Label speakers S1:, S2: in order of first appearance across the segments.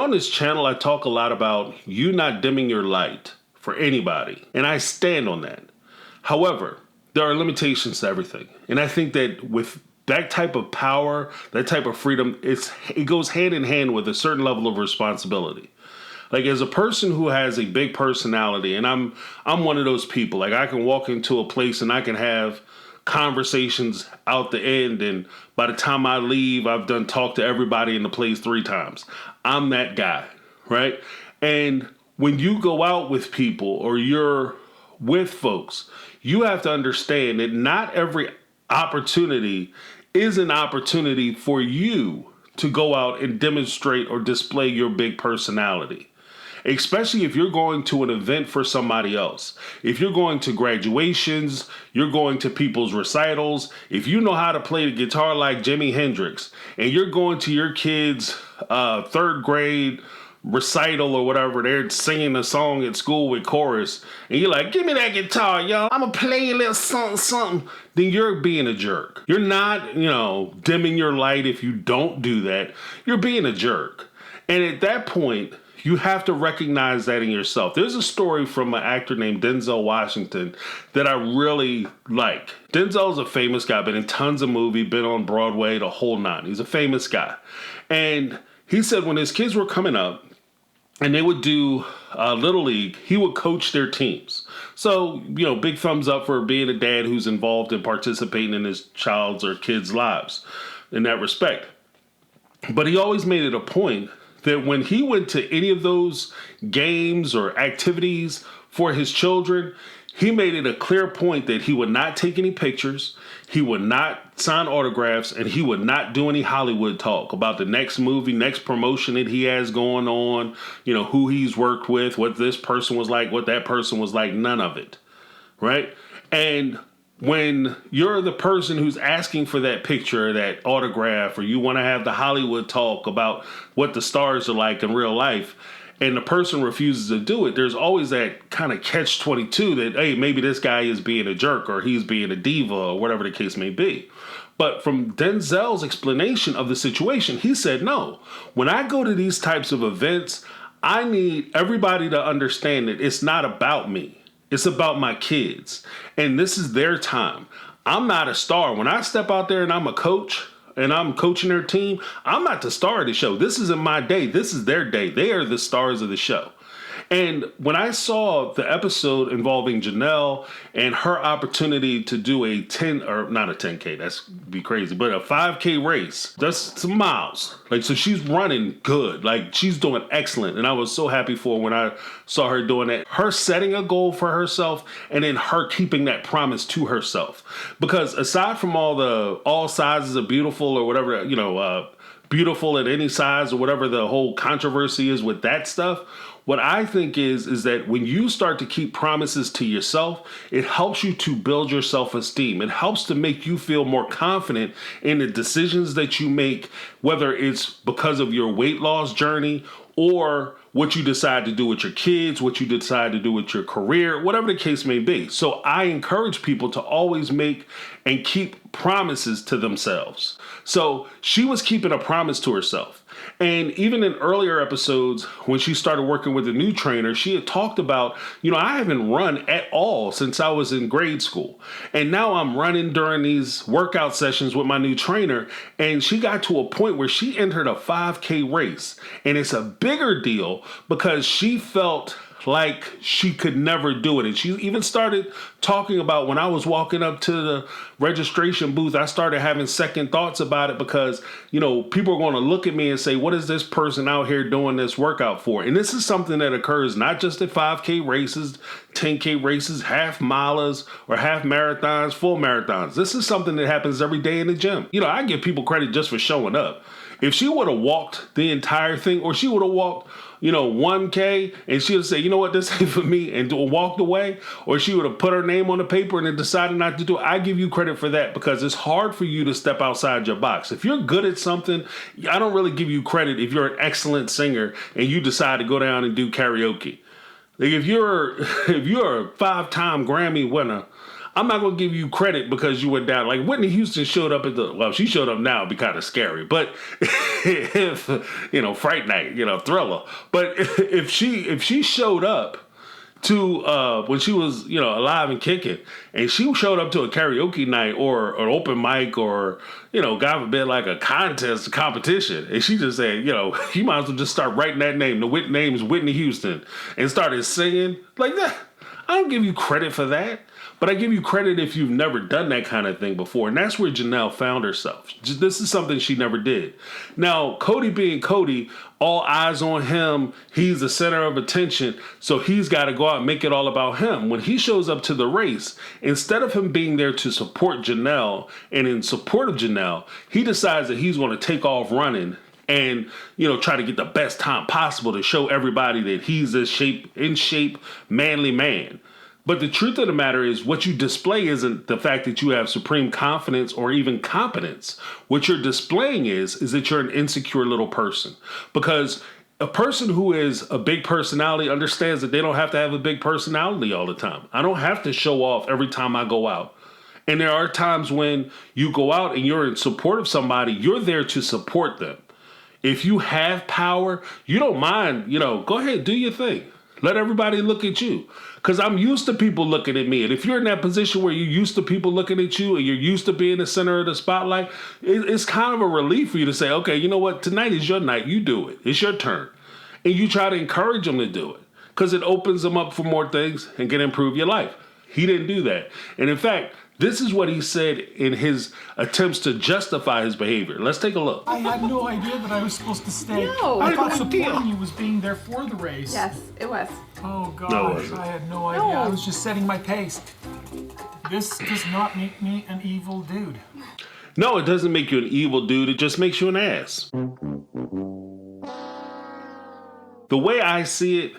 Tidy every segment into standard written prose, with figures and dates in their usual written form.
S1: on this channel, I talk a lot about you not dimming your light for anybody, and I stand on that. However, there are limitations to everything. And I think that with that type of power, that type of freedom, it goes hand in hand with a certain level of responsibility. Like, as a person who has a big personality, and I'm one of those people, like I can walk into a place and I can have conversations out the end, and by the time I leave, I've done talk to everybody in the place 3 times. I'm that guy, right? And when you go out with people or you're with folks, you have to understand that not every opportunity is an opportunity for you to go out and demonstrate or display your big personality. Especially if you're going to an event for somebody else. If you're going to graduations, you're going to people's recitals. If you know how to play the guitar like Jimi Hendrix, and you're going to your kid's 3rd grade recital or whatever, they're singing a song at school with chorus, and you're like, give me that guitar, yo, I'm gonna play a little something, something, then you're being a jerk. You're not, dimming your light if you don't do that. You're being a jerk. And at that point, you have to recognize that in yourself. There's a story from an actor named Denzel Washington that I really like. Denzel's a famous guy, been in tons of movies, been on Broadway, the whole nine. He's a famous guy. And he said when his kids were coming up and they would do Little League, he would coach their teams. So, big thumbs up for being a dad who's involved in participating in his child's or kids' lives in that respect. But he always made it a point that when he went to any of those games or activities for his children, he made it a clear point that he would not take any pictures, he would not sign autographs, and he would not do any Hollywood talk about the next movie, next promotion that he has going on, who he's worked with, what this person was like, what that person was like, none of it, right? And when you're the person who's asking for that picture, that autograph, or you want to have the Hollywood talk about what the stars are like in real life, and the person refuses to do it, there's always that kind of catch-22 that, hey, maybe this guy is being a jerk or he's being a diva or whatever the case may be. But from Denzel's explanation of the situation, he said, no, when I go to these types of events, I need everybody to understand that it's not about me. It's about my kids. And this is their time. I'm not a star. When I step out there and I'm a coach and I'm coaching their team, I'm not the star of the show. This isn't my day. This is their day. They are the stars of the show. And when I saw the episode involving Janelle and her opportunity to do a 10, or not a 10K, that's be crazy, but a 5K race, that's some miles. Like, so she's running good. Like, she's doing excellent. And I was so happy for her when I saw her doing that. Her setting a goal for herself and then her keeping that promise to herself. Because aside from all sizes of beautiful or whatever, beautiful at any size or whatever the whole controversy is with that stuff, what I think is that when you start to keep promises to yourself, it helps you to build your self-esteem. It helps to make you feel more confident in the decisions that you make, whether it's because of your weight loss journey or what you decide to do with your kids, what you decide to do with your career, whatever the case may be. So I encourage people to always make and keep promises to themselves. So she was keeping a promise to herself. And even in earlier episodes, when she started working with a new trainer, she had talked about, I haven't run at all since I was in grade school. And now I'm running during these workout sessions with my new trainer. And she got to a point where she entered a 5K race. And it's a bigger deal because she felt like she could never do it. And she even started talking about when I was walking up to the registration booth, I started having second thoughts about it because, people are going to look at me and say, what is this person out here doing this workout for? And this is something that occurs not just at 5K races, 10K races, half milers or half marathons, full marathons. This is something that happens every day in the gym. I give people credit just for showing up. If she would have walked the entire thing, or she would have walked, 1K, and she would say, you know what, this ain't for me, and walked away, or she would have put her name on the paper and then decided not to do it, I give you credit for that because it's hard for you to step outside your box. If you're good at something, I don't really give you credit if you're an excellent singer and you decide to go down and do karaoke. Like if you're a 5-time Grammy winner, I'm not going to give you credit because you went down. Like Whitney Houston showed up she showed up now, it'd be kind of scary. But if, Fright Night, Thriller. But if she showed up to when she was alive and kicking, and she showed up to a karaoke night or an open mic or God forbid like a contest, a competition, and she just said you might as well just start writing that name. The name is Whitney Houston, and started singing like that. I don't give you credit for that. But I give you credit if you've never done that kind of thing before. And that's where Janelle found herself. This is something she never did. Now, Kody being Kody, all eyes on him. He's the center of attention. So he's got to go out and make it all about him. When he shows up to the race, instead of him being there to support Janelle and in support of Janelle, he decides that he's going to take off running and, try to get the best time possible to show everybody that he's in shape, manly man. But the truth of the matter is what you display isn't the fact that you have supreme confidence or even competence. What you're displaying is that you're an insecure little person. Because a person who is a big personality understands that they don't have to have a big personality all the time. I don't have to show off every time I go out. And there are times when you go out and you're in support of somebody, you're there to support them. If you have power, you don't mind, go ahead, do your thing. Let everybody look at you. Because I'm used to people looking at me. And if you're in that position where you're used to people looking at you and you're used to being the center of the spotlight, it's kind of a relief for you to say, okay, you know what? Tonight is your night. You do it. It's your turn. And you try to encourage them to do it because it opens them up for more things and can improve your life. He didn't do that. And in fact, this is what he said in his attempts to justify his behavior. Let's take a look.
S2: I had no idea that I was supposed to stay.
S3: No.
S2: I thought supporting you was being there for the race.
S3: Yes, it was.
S2: Oh, gosh.
S1: No,
S2: I had no idea.
S3: No.
S2: I was just setting my pace. This does not make me an evil dude.
S1: No, it doesn't make you an evil dude. It just makes you an ass. The way I see it,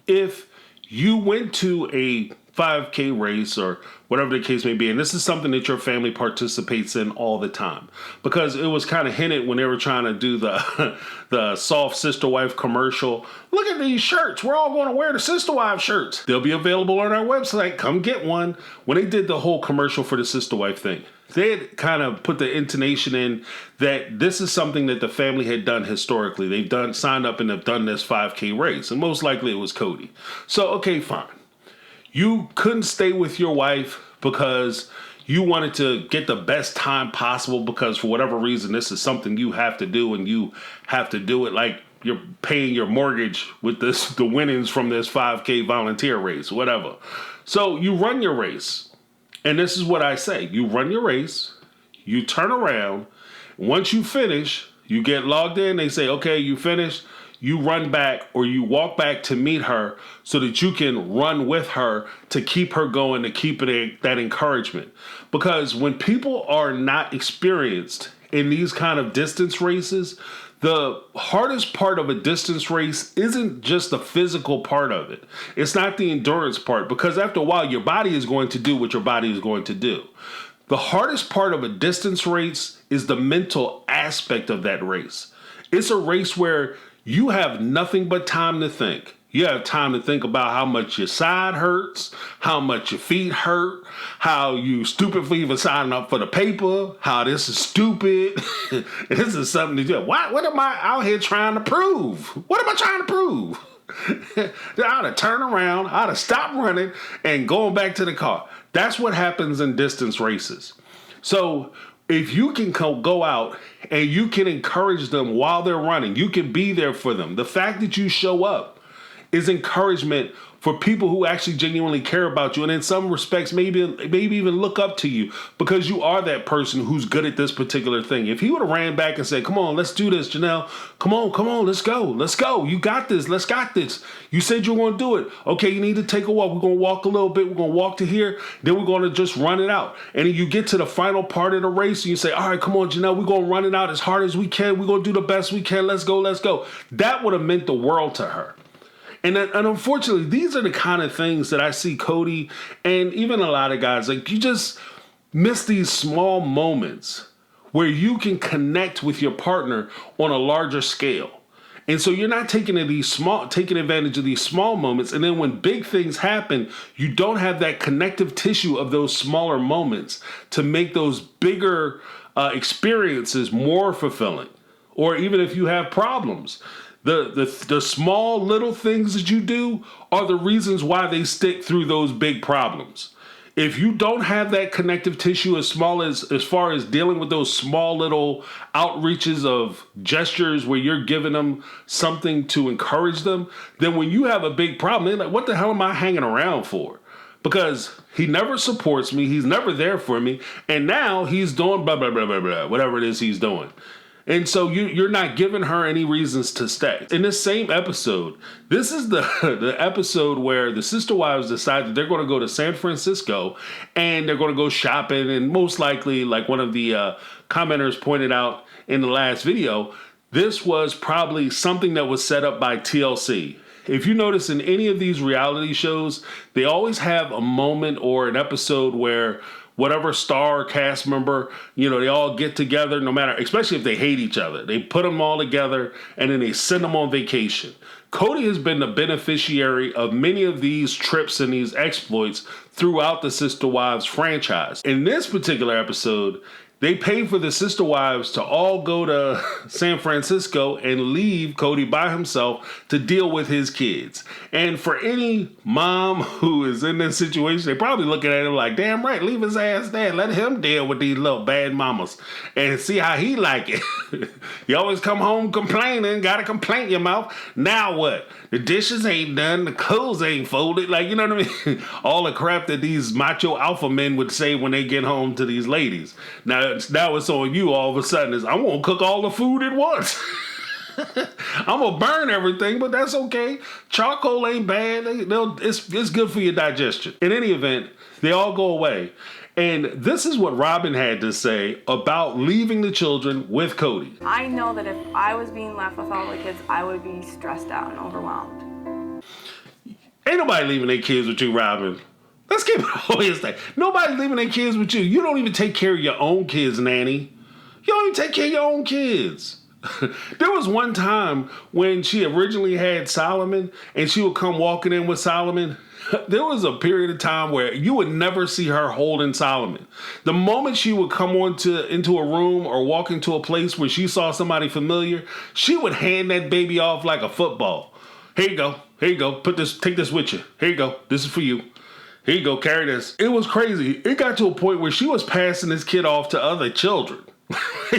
S1: if you went to a 5K race or whatever the case may be, and this is something that your family participates in all the time, because it was kind of hinted when they were trying to do the soft sister wife commercial. Look at these shirts. We're all going to wear the sister wife shirts. They'll be available on our website. Come get one. When they did the whole commercial for the sister wife thing, they had kind of put the intonation in that this is something that the family had done historically. They've signed up and have done this 5K race, and most likely it was Kody. So, okay, fine. You couldn't stay with your wife because you wanted to get the best time possible because for whatever reason, this is something you have to do and you have to do it like you're paying your mortgage with the winnings from this 5K volunteer race, whatever. So you run your race. And this is what I say. You run your race, you turn around. Once you finish, you get logged in. They say, okay, you finished. You run back or you walk back to meet her so that you can run with her to keep her going, to keep that encouragement. Because when people are not experienced in these kind of distance races, the hardest part of a distance race isn't just the physical part of it. It's not the endurance part, because after a while, your body is going to do what your body is going to do. The hardest part of a distance race is the mental aspect of that race. It's a race where you have nothing but time to think. You have time to think about how much your side hurts, how much your feet hurt, how you stupid for even signing up for the paper, how this is stupid. This is something to do. What am I out here trying to prove? What am I trying to prove? I ought to turn around, I ought to stop running and going back to the car. That's what happens in distance races. So if you can go out and you can encourage them while they're running, you can be there for them. The fact that you show up is encouragement for people who actually genuinely care about you, and in some respects maybe even look up to you because you are that person who's good at this particular thing. If he would have ran back and said, come on, let's do this, Janelle. Come on, let's go. You got this. Let's got this. You said you were going to do it. Okay, you need to take a walk. We're going to walk a little bit. We're going to walk to here. Then we're going to just run it out. And then you get to the final part of the race and you say, all right, come on, Janelle, we're going to run it out as hard as we can. We're going to do the best we can. Let's go. That would have meant the world to her. And unfortunately, these are the kind of things that I see Kody and even a lot of guys, like, you just miss these small moments where you can connect with your partner on a larger scale. And so you're not taking advantage of these small moments. And then when big things happen, you don't have that connective tissue of those smaller moments to make those bigger experiences more fulfilling. Or even if you have problems, the small little things that you do are the reasons why they stick through those big problems. If you don't have that connective tissue as far as dealing with those small little outreaches of gestures where you're giving them something to encourage them, then when you have a big problem, they're like, what the hell am I hanging around for? Because he never supports me, he's never there for me, and now he's doing blah, blah, blah, blah, blah, whatever it is he's doing. And so you're not giving her any reasons to stay. In this same episode, this is the episode where the sister wives decide that they're going to go to San Francisco and they're going to go shopping. And most likely, like one of the commenters pointed out in the last video, this was probably something that was set up by TLC. If you notice in any of these reality shows, they always have a moment or an episode where whatever star or cast member, they all get together, no matter, especially if they hate each other. They put them all together and then they send them on vacation. Kody has been the beneficiary of many of these trips and these exploits throughout the Sister Wives franchise. In this particular episode, they paid for the Sister Wives to all go to San Francisco and leave Kody by himself to deal with his kids. And for any mom who is in this situation, they probably looking at him like, damn right, leave his ass there. Let him deal with these little bad mamas and see how he like it. You always come home complaining, got a complaint in your mouth. Now what? The dishes ain't done, the clothes ain't folded. Like, you know what I mean? All the crap that these macho alpha men would say when they get home to these ladies. Now it's on you all of a sudden. I'm going to cook all the food at once. I'm going to burn everything, but that's okay. Charcoal ain't bad. It's good for your digestion. In any event, they all go away. And this is what Robin had to say about leaving the children with Kody.
S3: I know that if I was being left with all the kids, I would be stressed out and overwhelmed.
S1: Ain't nobody leaving their kids with you, Robin. Let's keep it always that. Nobody's leaving their kids with you. You don't even take care of your own kids, Nanny. You don't even take care of your own kids. There was one time when she originally had Solomon and she would come walking in with Solomon. There was a period of time where you would never see her holding Solomon. The moment she would come into a room or walk into a place where she saw somebody familiar, she would hand that baby off like a football. Here you go. Here you go. Take this with you. Here you go. This is for you. Here you go. Carry this. It was crazy. It got to a point where she was passing this kid off to other children.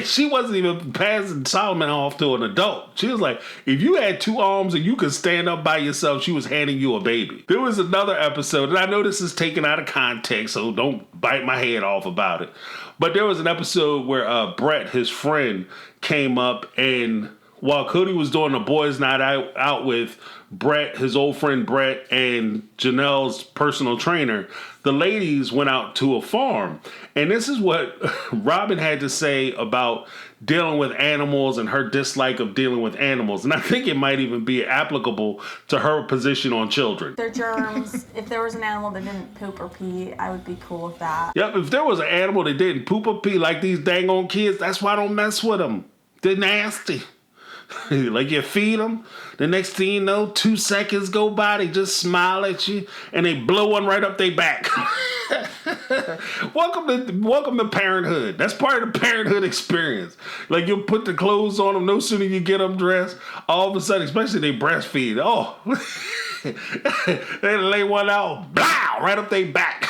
S1: She wasn't even passing Solomon off to an adult. She was like, if you had two arms and you could stand up by yourself, she was handing you a baby. There was another episode, and I know this is taken out of context, so don't bite my head off about it. But there was an episode where Brett, his friend, came up, and while Kody was doing a boys' night out with Brett, his old friend Brett, and Janelle's personal trainer, the ladies went out to a farm. And this is what Robin had to say about dealing with animals and her dislike of dealing with animals. And I think it might even be applicable to her position on children.
S3: They're germs. If there was an animal that didn't poop or pee, I would be cool with that.
S1: Yep, if there was an animal that didn't poop or pee like these dang on kids, that's why I don't mess with them. They're nasty. Like you feed them, the next thing you know, 2 seconds go by, they just smile at you and they blow one right up their back. Welcome to parenthood. That's part of the parenthood experience. Like you put the clothes on them, no sooner you get them dressed, all of a sudden, especially they breastfeed, they lay one out, blah, right up their back.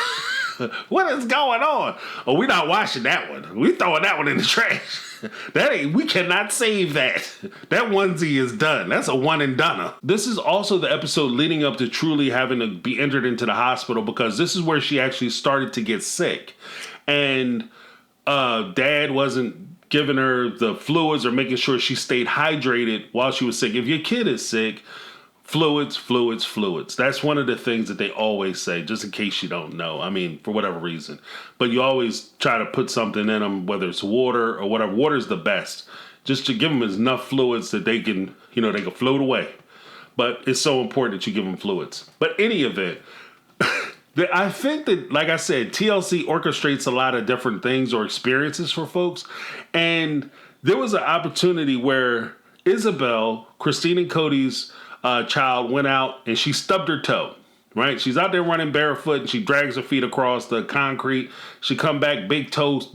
S1: What is going on? Oh, we're not washing that one. We throwing that one in the trash. We cannot save that. That onesie is done. That's a one and doneer. This is also the episode leading up to Truly having to be entered into the hospital because this is where she actually started to get sick. And Dad wasn't giving her the fluids or making sure she stayed hydrated while she was sick. If your kid is sick, fluids. That's one of the things that they always say, just in case you don't know. I mean, for whatever reason. But you always try to put something in them, whether it's water or whatever. Water's the best. Just to give them enough fluids that they can float away. But it's so important that you give them fluids. But any event, I think that, like I said, TLC orchestrates a lot of different things or experiences for folks. And there was an opportunity where Isabel, Christine and Kody's child, went out and she stubbed her toe. Right? She's out there running barefoot and she drags her feet across the concrete. She come back, big toes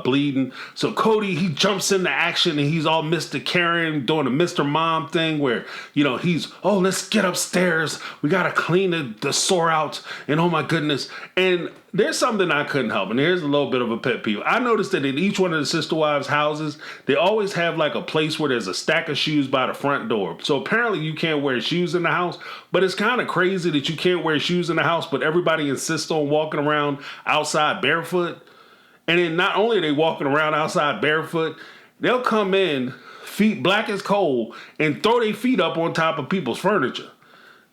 S1: bleeding. So Kody, he jumps into action and he's all Mr. Karen doing a Mr. Mom thing where, let's get upstairs. We got to clean the sore out. And oh my goodness. And there's something I couldn't help. And here's a little bit of a pet peeve. I noticed that in each one of the sister wives' houses, they always have like a place where there's a stack of shoes by the front door. So apparently you can't wear shoes in the house, but it's kind of crazy that you can't wear shoes in the house, but everybody insists on walking around outside barefoot. And then not only are they walking around outside barefoot, they'll come in, feet black as coal, and throw their feet up on top of people's furniture.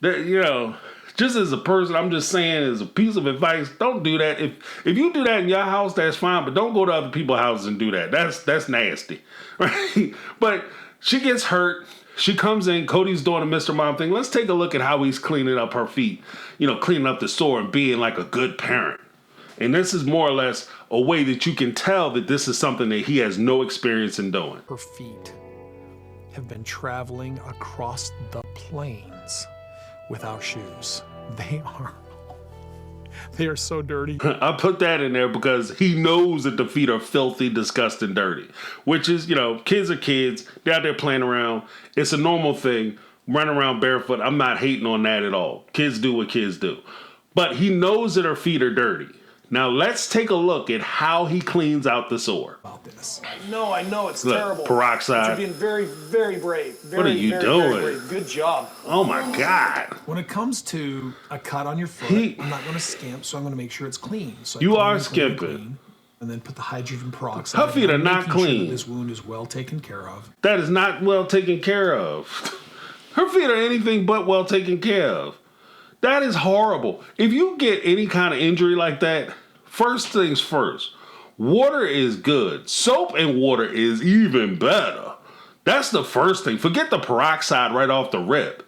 S1: Just as a person, I'm just saying, as a piece of advice, don't do that. If you do that in your house, that's fine, but don't go to other people's houses and do that. That's nasty, right? But she gets hurt. She comes in. Kody's doing a Mr. Mom thing. Let's take a look at how he's cleaning up her feet, cleaning up the sore and being like a good parent. And this is more or less a way that you can tell that this is something that he has no experience in doing.
S2: Her feet have been traveling across the plains without shoes. They are so dirty.
S1: I put that in there because he knows that the feet are filthy, disgusting, dirty. Which is, kids are kids. They're out there playing around. It's a normal thing. Run around barefoot. I'm not hating on that at all. Kids do what kids do. But he knows that her feet are dirty. Now let's take a look at how he cleans out the sore.
S2: About this.
S4: I know, it's
S1: Look,
S4: terrible.
S1: peroxide.
S4: You're being very, very brave.
S1: What are you doing?
S4: Very brave. Good job.
S1: Oh my God.
S2: When it comes to a cut on your foot, I'm not going to skimp, so I'm going to make sure it's clean. So
S1: You
S2: I
S1: are
S2: clean,
S1: skimping.
S2: and then put the hydrogen peroxide.
S1: Her feet are not
S2: making sure
S1: clean.
S2: that this wound is well taken care of.
S1: That is not well taken care of. Her feet are anything but well taken care of. That is horrible. If you get any kind of injury like that, first things first, water is good. Soap and water is even better. That's the first thing. Forget the peroxide right off the rip.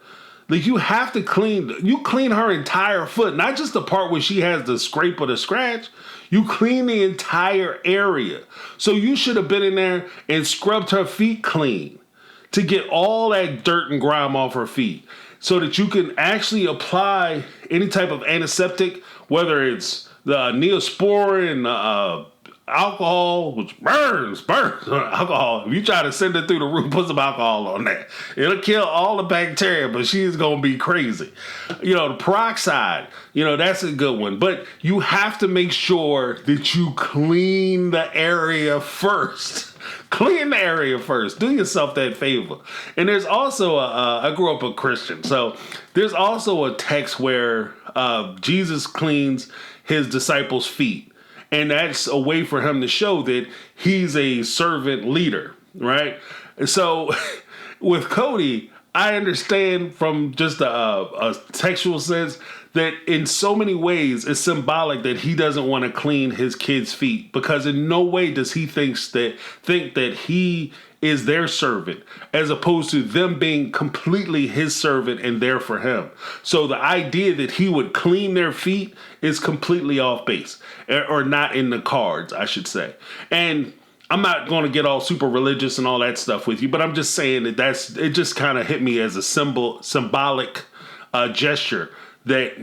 S1: Like you have to clean her entire foot, not just the part where she has the scrape or the scratch. You clean the entire area. So you should have been in there and scrubbed her feet clean to get all that dirt and grime off her feet so that you can actually apply any type of antiseptic, whether it's the Neosporin, alcohol, which burns, alcohol. If you try to send it through the roof, put some alcohol on that. It'll kill all the bacteria, but she's going to be crazy. The peroxide, that's a good one. But you have to make sure that you clean the area first. Clean the area first. Do yourself that favor. And there's also I grew up a Christian, so there's also a text where Jesus cleans his disciples' feet. And that's a way for him to show that he's a servant leader, right? And so with Kody, I understand from just a textual sense that in so many ways it's symbolic that he doesn't want to clean his kids' feet, because in no way does he think that he is their servant, as opposed to them being completely his servant and there for him. So the idea that he would clean their feet is completely off base, or not in the cards, I should say. And I'm not going to get all super religious and all that stuff with you, but I'm just saying that it just kind of hit me as a symbolic gesture that,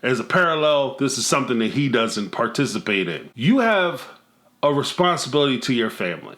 S1: as a parallel, this is something that he doesn't participate in. You have a responsibility to your family,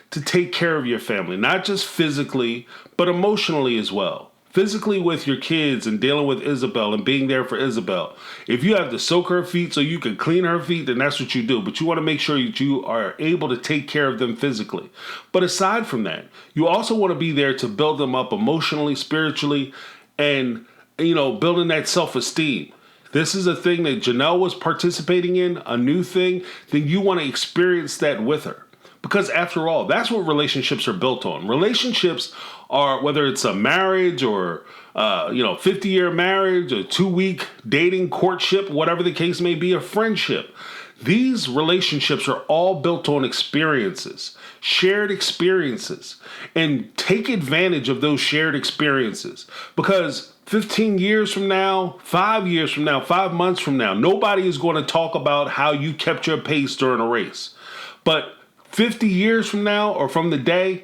S1: to take care of your family, not just physically, but emotionally as well. Physically with your kids and dealing with Isabel and being there for Isabel. If you have to soak her feet so you can clean her feet, then that's what you do. But you want to make sure that you are able to take care of them physically. But aside from that, you also want to be there to build them up emotionally, spiritually, and, building that self-esteem. This is a thing that Janelle was participating in, a new thing, then you want to experience that with her. Because after all, that's what relationships are built on. Relationships are, whether it's a marriage or, 50-year marriage, a 2-week dating, courtship, whatever the case may be, a friendship. These relationships are all built on experiences, shared experiences, and take advantage of those shared experiences. Because 15 years from now, 5 years from now, 5 months from now, nobody is going to talk about how you kept your pace during a race. But 50 years from now, or from the day,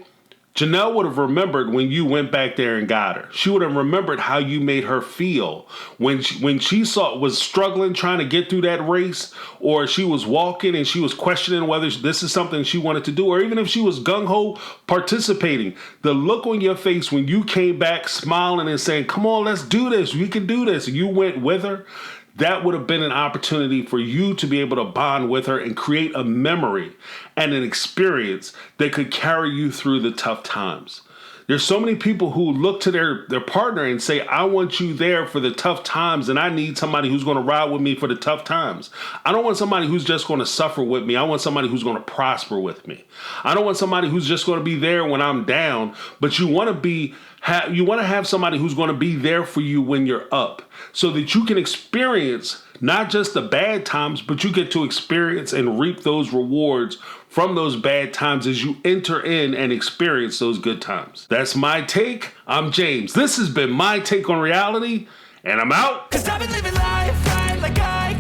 S1: Janelle would have remembered when you went back there and got her. She would have remembered how you made her feel when she was struggling trying to get through that race, or she was walking and she was questioning whether this is something she wanted to do, or even if she was gung-ho participating. The look on your face when you came back smiling and saying, come on, let's do this. We can do this. And you went with her. That would have been an opportunity for you to be able to bond with her and create a memory and an experience that could carry you through the tough times. There's so many people who look to their partner and say, I want you there for the tough times, and I need somebody who's going to ride with me for the tough times. I don't want somebody who's just going to suffer with me. I want somebody who's going to prosper with me. I don't want somebody who's just going to be there when I'm down, but you want to have somebody who's going to be there for you when you're up, so that you can experience not just the bad times, but you get to experience and reap those rewards from those bad times as you enter in and experience those good times. That's my take. I'm James. This has been my take on reality, and I'm out. 'Cause I've been living life right like I